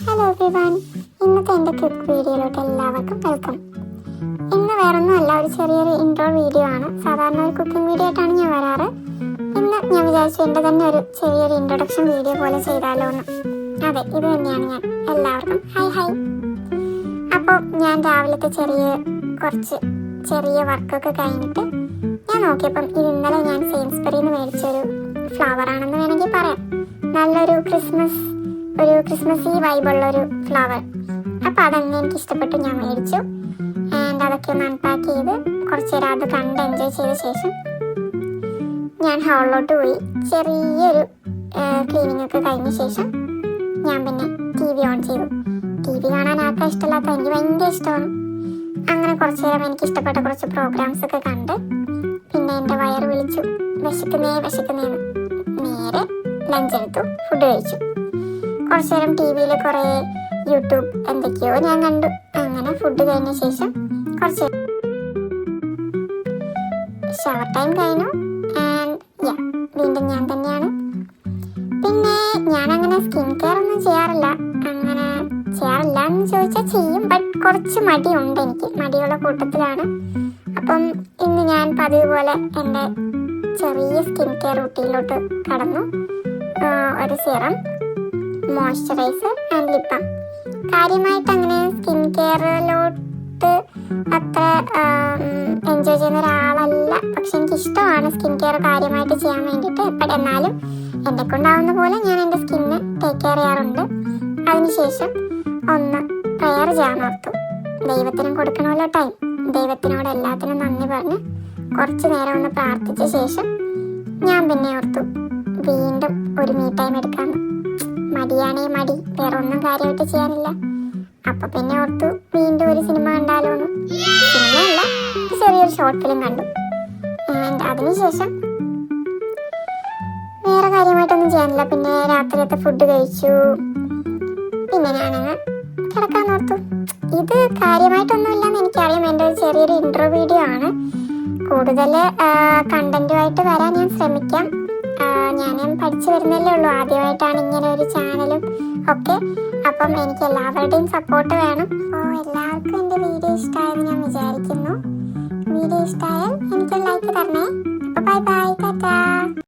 Hello everyone, ഇന്നത്തെ എൻ്റെ quick വീഡിയോയിലോട്ട് എല്ലാവർക്കും വെൽക്കം. ഇന്ന് വേറൊന്നുമല്ല, ഒരു ചെറിയൊരു ഇൻട്രോ വീഡിയോ ആണ്. സാധാരണ ഒരു കുക്കിംഗ് വീഡിയോ ആയിട്ടാണ് ഞാൻ വരാറ്. ഇന്ന് ഞാൻ വിചാരിച്ചു എൻ്റെ തന്നെ ഒരു ചെറിയൊരു ഇൻട്രൊഡക്ഷൻ വീഡിയോ പോലെ ചെയ്താലോ എന്ന്. അതെ, ഇത് തന്നെയാണ് ഞാൻ. എല്ലാവർക്കും ഹായ്. അപ്പോൾ ഞാൻ രാവിലത്തെ കുറച്ച് ചെറിയ വർക്കൊക്കെ കഴിഞ്ഞിട്ട് ഞാൻ നോക്കിയപ്പം ഇത് ഇന്നലെ ഞാൻ സെയിൻസ്ബറിയിൽ നിന്ന് മേടിച്ചൊരു ഫ്ലവർ ആണെന്ന് വേണമെങ്കിൽ പറയാം. നല്ലൊരു ക്രിസ്മസി വൈബുള്ളൊരു ഫ്ലവർ. അപ്പോൾ അതങ്ങനെ എനിക്ക് ഇഷ്ടപ്പെട്ടു, ഞാൻ മേടിച്ചു. ആൻഡ് അതൊക്കെ ഒന്ന് അൺപാക്ക് ചെയ്ത് കുറച്ച് നേരം അത് കണ്ട് എൻജോയ് ചെയ്ത ശേഷം ഞാൻ ഹാളിലോട്ട് പോയി. ചെറിയൊരു ക്ലീനിങ് ഒക്കെ കഴിഞ്ഞ ശേഷം ഞാൻ പിന്നെ TV ഓൺ ചെയ്തു. TV കാണാൻ ആർക്കാ ഇഷ്ടമില്ലാത്ത, എനിക്ക് ഭയങ്കര ഇഷ്ടമാണ്. അങ്ങനെ കുറച്ച് നേരം എനിക്ക് ഇഷ്ടപ്പെട്ട കുറച്ച് പ്രോഗ്രാംസ് ഒക്കെ കണ്ട് പിന്നെ എൻ്റെ വയറ് വിളിച്ചു, വിശക്കുന്നേന്ന്. നേരെ ലഞ്ചെടുത്തു, ഫുഡ് കഴിച്ചു. കുറച്ച് നേരം TV കുറേ യൂട്യൂബ് എന്തൊക്കെയോ ഞാൻ കണ്ടു. അങ്ങനെ ഫുഡ് കഴിഞ്ഞ ശേഷം കുറച്ച് ഷവർ ടൈം കഴിഞ്ഞു. ആൻഡ് വീണ്ടും ഞാൻ തന്നെയാണ്. പിന്നെ ഞാനങ്ങനെ സ്കിൻ കെയർ ഒന്നും ചെയ്യാറില്ല എന്ന് ചോദിച്ചാൽ ചെയ്യും, ബട്ട് കുറച്ച് മടിയുണ്ട്. എനിക്ക് മടിയുള്ള കൂട്ടത്തിലാണ്. അപ്പം ഇന്ന് ഞാൻ പതിവ് പോലെ എൻ്റെ ചെറിയ സ്കിൻ കെയർ റൂട്ടീനിലോട്ട് കടന്നു. ഒരു serum, moisturiser and lip balm. കാര്യമായിട്ട് അങ്ങനെ സ്കിൻ കെയറിലോട്ട് അത്ര എൻജോയ് ചെയ്യുന്ന ഒരാളല്ല. പക്ഷെ എനിക്കിഷ്ടമാണ് സ്കിൻ കെയർ കാര്യമായിട്ട് ചെയ്യാൻ വേണ്ടിയിട്ട്. എന്നാലും എന്നെ കൊണ്ടാവുന്ന പോലെ ഞാൻ എൻ്റെ സ്കിന്ന് ടേക്ക് കെയർ ചെയ്യാറുണ്ട്. അതിനുശേഷം ഒന്ന് പ്രെയർ ചെയ്യാൻ ഓർത്തു. ദൈവത്തിനും കൊടുക്കണമല്ലോ ടൈം. ദൈവത്തിനോട് എല്ലാത്തിനും നന്ദി പറഞ്ഞ് കുറച്ച് നേരം ഒന്ന് പ്രാർത്ഥിച്ച ശേഷം ഞാൻ പിന്നെ ഓർത്തു വീണ്ടും ഒരു മീ ടൈം എടുക്കാമെന്ന്. മടി, വേറെ ഒന്നും കാര്യമായിട്ട് ചെയ്യാനില്ല. അപ്പൊ പിന്നെ ഓർത്തു വീണ്ടും ഒരു സിനിമ കണ്ടാലോ എന്ന്. സിനിമയല്ല, ചെറിയൊരു ഷോർട്ട് ഫിലിം കണ്ടു. ആൻഡ് അതിനുശേഷം വേറെ കാര്യമായിട്ടൊന്നും ചെയ്യാനില്ല. പിന്നെ രാത്രിയത്തെ ഫുഡ് കഴിച്ചു. പിന്നെ ഞാനങ്ങ് കിടക്കാൻ ഓർത്തു. ഇത് കാര്യമായിട്ടൊന്നുമില്ലെന്ന് എനിക്കറിയാം. എൻ്റെ ഒരു ചെറിയൊരു ഇൻട്രോ വീഡിയോ ആണ്. കൂടുതൽ കണ്ടന്റുമായിട്ട് വരാൻ ഞാൻ ശ്രമിക്കാം. ഞാൻ പഠിച്ചു വരുന്നല്ലേ ഉള്ളൂ. ആദ്യമായിട്ടാണ് ഇങ്ങനെ ഒരു ചാനലും ഒക്കെ. അപ്പം എനിക്ക് എല്ലാവരുടെയും സപ്പോർട്ട് വേണം. അപ്പോൾ എല്ലാവർക്കും എൻ്റെ വീഡിയോ ഇഷ്ടമായെന്ന് ഞാൻ വിചാരിക്കുന്നു. വീഡിയോ ഇഷ്ടമായാൽ എനിക്ക് ലൈക്ക് തരണേ. അപ്പോൾ ബൈ, ടാറ്റാ.